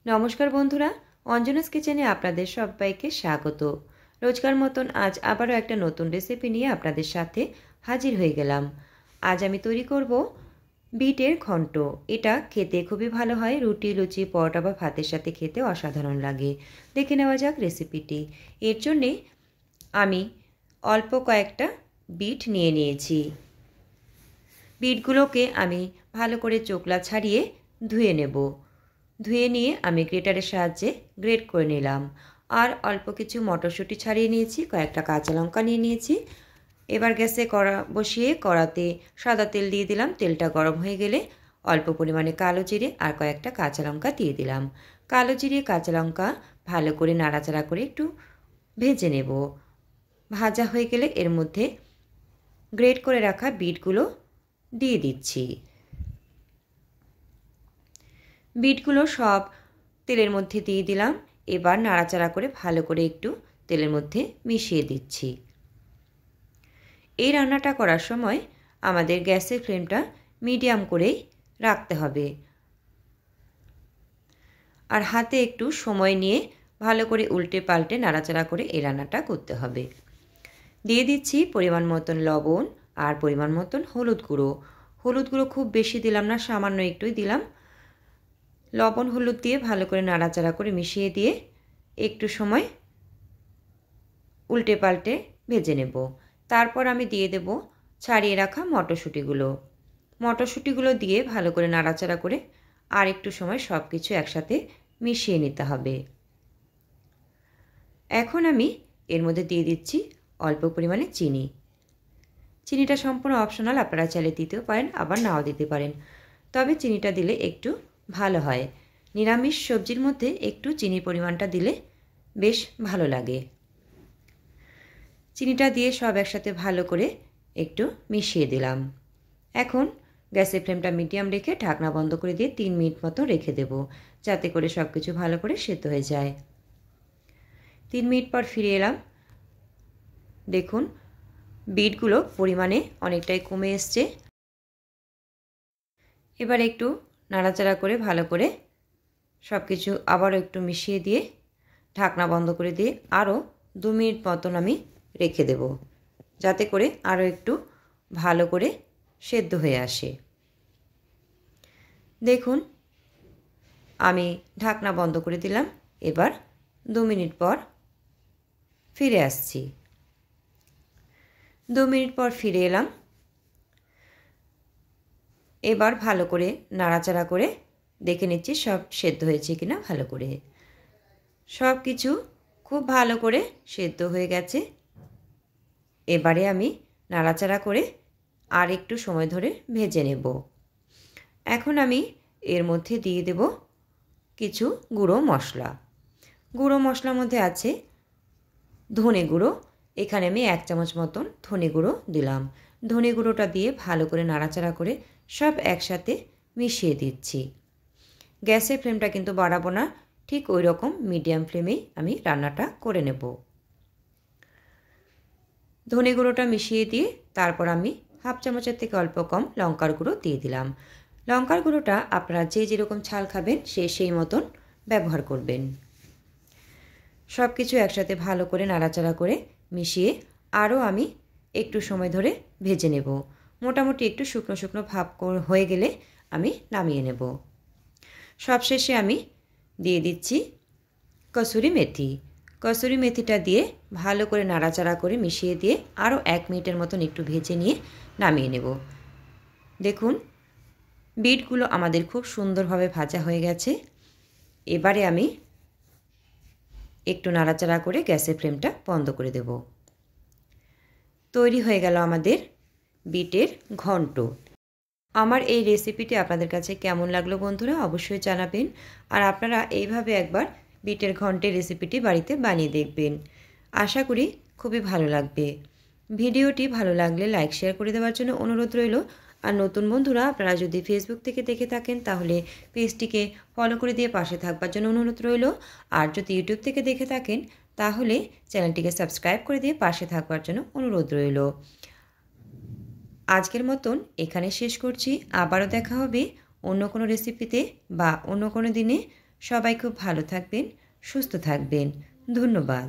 নমস্কার বন্ধুরা, অঞ্জনাস কিচেনে আপনাদের সবাইকে স্বাগত। রোজকার মতন আজ আবারও একটা নতুন রেসিপি নিয়ে আপনাদের সাথে হাজির হয়ে গেলাম। আজ আমি তৈরি করব বিটের ঘন্ট। এটা খেতে খুবই ভালো হয়, রুটি, লুচি, পরোটা বা ভাতের সাথে খেতে অসাধারণ লাগে। দেখে নেওয়া যাক রেসিপিটি। এর জন্যে আমি অল্প কয়েকটা বিট নিয়ে নিয়েছি। বিটগুলোকে আমি ভালো করে চোকলা ছাড়িয়ে ধুয়ে নেব। ধুয়ে নিয়ে আমি গ্রেটারের সাহায্যে গ্রেট করে নিলাম। আর অল্প কিছু মটরশুঁটি ছাড়িয়ে নিয়েছি, কয়েকটা কাঁচা লঙ্কা নিয়ে নিয়েছি। এবার গ্যাসে কড়া বসিয়ে কড়াতে সাদা তেল দিয়ে দিলাম। তেলটা গরম হয়ে গেলে অল্প পরিমাণে কালো জিরে আর কয়েকটা কাঁচা লঙ্কা দিয়ে দিলাম। কালো জিরে কাঁচা লঙ্কা ভালো করে নাড়াচাড়া করে একটু ভেজে নেব। ভাজা হয়ে গেলে এর মধ্যে গ্রেট করে রাখা বিটগুলো দিয়ে দিচ্ছি। বিটগুলো সব তেলের মধ্যে দিয়ে দিলাম। এবার নাড়াচাড়া করে ভালো করে একটু তেলের মধ্যে মিশিয়ে দিচ্ছি। এই রান্নাটা করার সময় আমাদের গ্যাসের ফ্লেমটা মিডিয়াম করেই রাখতে হবে। আর হাতে একটু সময় নিয়ে ভালো করে উল্টে পাল্টে নাড়াচাড়া করে এই রান্নাটা করতে হবে। দিয়ে দিচ্ছি পরিমাণ মতন লবণ আর পরিমাণ মতন হলুদ গুঁড়ো। হলুদ গুঁড়ো খুব বেশি দিলাম না, সামান্য একটুই দিলাম। লবণ হলুদ দিয়ে ভালো করে নাড়াচাড়া করে মিশিয়ে দিয়ে একটু সময় উল্টে পাল্টে ভেজে নেব। তারপর আমি দিয়ে দেব ছাড়িয়ে রাখা মটরশুঁটিগুলো। মটরশুঁটিগুলো দিয়ে ভালো করে নাড়াচাড়া করে আর একটু সময় সব কিছু একসাথে মিশিয়ে নিতে হবে। এখন আমি এর মধ্যে দিয়ে দিচ্ছি অল্প পরিমাণে চিনি। চিনিটা সম্পূর্ণ অপশনাল, আপনারা চাইলে দিতেও পারেন, আবার নাও দিতে পারেন। তবে চিনিটা দিলে একটু ভালো হয়। নিরামিষ সবজির মধ্যে একটু চিনির পরিমাণটা দিলে বেশ ভালো লাগে। চিনিটা দিয়ে সব একসাথে ভালো করে একটু মিশিয়ে দিলাম। এখন গ্যাসের ফ্লেমটা মিডিয়াম রেখে ঢাকনা বন্ধ করে দিয়ে 3 মিনিট মতো রেখে দেব, যাতে করে সব কিছু ভালো করে সেদ্ধ হয়ে যায়। 3 মিনিট পর ফিরে এলাম। দেখুন বিটগুলো পরিমাণে অনেকটাই কমে এসছে। এবার একটু নাড়াচাড়া করে ভালো করে সব কিছু আবারও একটু মিশিয়ে দিয়ে ঢাকনা বন্ধ করে দিয়ে আরও 2 মিনিট মতন আমি রেখে দেব, যাতে করে আরও একটু ভালো করে সেদ্ধ হয়ে আসে। দেখুন আমি ঢাকনা বন্ধ করে দিলাম। এবার 2 মিনিট পর ফিরে আসছি। 2 মিনিট পর ফিরে এলাম। এবার ভালো করে নাড়াচাড়া করে দেখে নিচ্ছি সব সেদ্ধ হয়েছে কিনা। ভালো করে সব কিছু খুব ভালো করে সেদ্ধ হয়ে গেছে। এবারে আমি নাড়াচাড়া করে আর একটু সময় ধরে ভেজে নেব। এখন আমি এর মধ্যে দিয়ে দেব কিছু গুঁড়ো মশলা। গুঁড়ো মশলার মধ্যে আছে ধনে গুঁড়ো। এখানে আমি 1 চামচ মতন ধনে গুঁড়ো দিলাম। ধনে গুঁড়োটা দিয়ে ভালো করে নাড়াচাড়া করে সব একসাথে মিশিয়ে দিচ্ছি। গ্যাসের ফ্লেমটা কিন্তু বাড়াবো না, ঠিক ওই রকম মিডিয়াম ফ্লেমেই আমি রান্নাটা করে নেব। ধনে গুঁড়োটা মিশিয়ে দিয়ে তারপর আমি 1/2 চামচের থেকে অল্প কম লঙ্কার গুঁড়ো দিয়ে দিলাম। লঙ্কার গুঁড়োটা আপনারা যে যেরকম ঝাল খাবেন সেই মতন ব্যবহার করবেন। সব কিছু একসাথে ভালো করে নাড়াচাড়া করে মিশিয়ে আরও আমি একটু সময় ধরে ভেজে নেব। মোটামুটি একটু শুকনো শুকনো ভাব হয়ে গেলে আমি নামিয়ে নেব। সবশেষে আমি দিয়ে দিচ্ছি কসুরি মেথি। কসুরি মেথিটা দিয়ে ভালো করে নাড়াচাড়া করে মিশিয়ে দিয়ে আরও 1 মিনিটের মতন একটু ভেজে নিয়ে নামিয়ে নেব। দেখুন বিটগুলো আমাদের খুব সুন্দরভাবে ভাজা হয়ে গেছে। এবারে আমি একটু নাড়াচাড়া করে গ্যাসের ফ্লেমটা বন্ধ করে দেব। তৈরি হয়ে গেল আমাদের বিটের ঘন্ট। আমার এই রেসিপিটি আপনাদের কাছে কেমন লাগলো বন্ধুরা অবশ্যই জানাবেন। আর আপনারা এইভাবে একবার বিটের ঘন্টের রেসিপিটি বাড়িতে বানিয়ে দেখবেন। আশা করি খুবই ভালো লাগবে। ভিডিওটি ভালো লাগলে লাইক শেয়ার করে দেওয়ার জন্য অনুরোধ রইল। আর নতুন বন্ধুরা আপনারা যদি ফেসবুক থেকে দেখে থাকেন তাহলে পেজটিকে ফলো করে দিয়ে পাশে থাকবার জন্য অনুরোধ রইল। আর যদি ইউটিউব থেকে দেখে থাকেন তাহলে চ্যানেলটিকে সাবস্ক্রাইব করে দিয়ে পাশে থাকবার জন্য অনুরোধ রইল। আজকের মতন এখানে শেষ করছি। আবারও দেখা হবে অন্য কোনো রেসিপিতে বা অন্য কোনো দিনে। সবাই খুব ভালো থাকবেন, সুস্থ থাকবেন। ধন্যবাদ।